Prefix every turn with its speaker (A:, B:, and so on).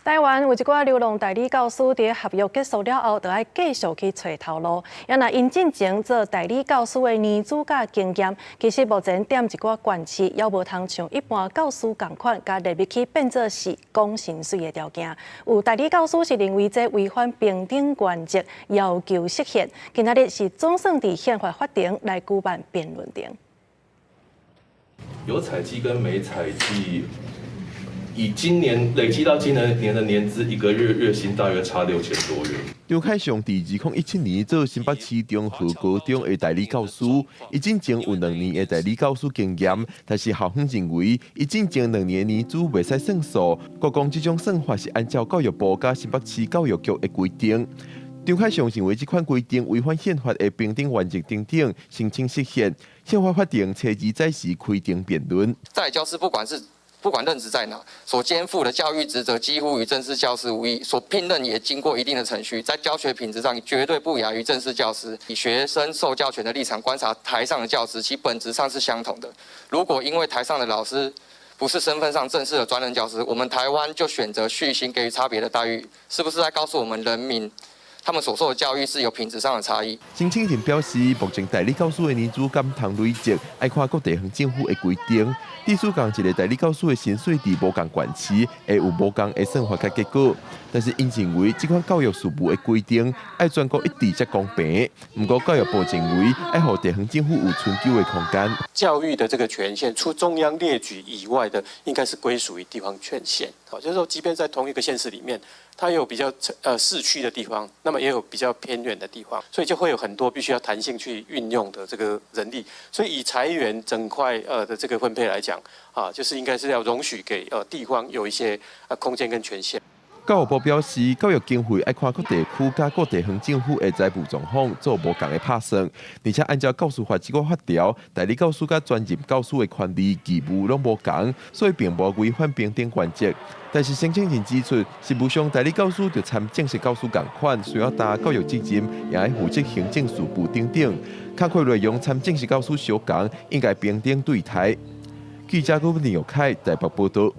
A: 台湾有一寡流浪代理教师伫合约结束了后，就要继续去找头路。也若因进前做代理教师的年资甲经验，其实目前踮一寡县市，也无通像一般教师同款，甲入去变做是讲薪水的条件。有代理教师是认为这违反平等原则，要求释宪。今仔日是总算伫宪法法庭来举办辩论庭。
B: 有采集跟没采集，以今年累积到今年的年资，一个月薪大约差6000多元。
C: 张凯翔伫2017年做新北市中和高中的代理教师，伊进前有2年的代理教师经验，但是校方认为伊进前2年年资袂使算数，国讲这种算法是按照教育部甲新北市教育局的规定。张凯翔认为这款规定违反宪法的平等原则等等，申请释宪。宪法法庭初2载时开庭辩论。
D: 代理教师不管任职在哪，所肩负的教育职责几乎与正式教师无异，所聘任也经过一定的程序，在教学品质上绝对不亚于正式教师。以学生受教权的立场观察台上的教师，其本质上是相同的。如果因为台上的老师不是身份上正式的专任教师，我们台湾就选择续薪给予差别的待遇，是不是在告诉我们人民？他们所受的教育是有品质上的差异。
C: 申请人表示，目前代理教师的年资敢通累积，要看各地方政府的规定。地主讲一个代理教师的薪水伫无共县市，会有无共的算法甲结果。但是因认为，这款教育事务的规定要全国一致才公平。不过教育部认为，要让地方政府有春秋的空间。
E: 教育的这个权限，除中央列举以外的，应该是归属于地方权限。好，就是说，即便在同一个县市里面，它有比较市区的地方，那么也有比较偏远的地方，所以就会有很多必须要弹性去运用的这个人力。所以以裁员整块的这个分配来讲，就是应该是要容许给地方有一些空间跟权限。
C: 教育部表示，教育经费要看各地区甲各地方政府的财务状况做无共的拍算，而且按照教师法这个法条，代理教师甲专任教师的权利义务拢无共，所以并无违反平等原则。但是申请人指出，实务上代理教师就参正式教师同款，需要担教育责任，也要负责行政事务等等。较课内容参正式教师相同，应该平等对待。记者郭文林、尤凯台北报道。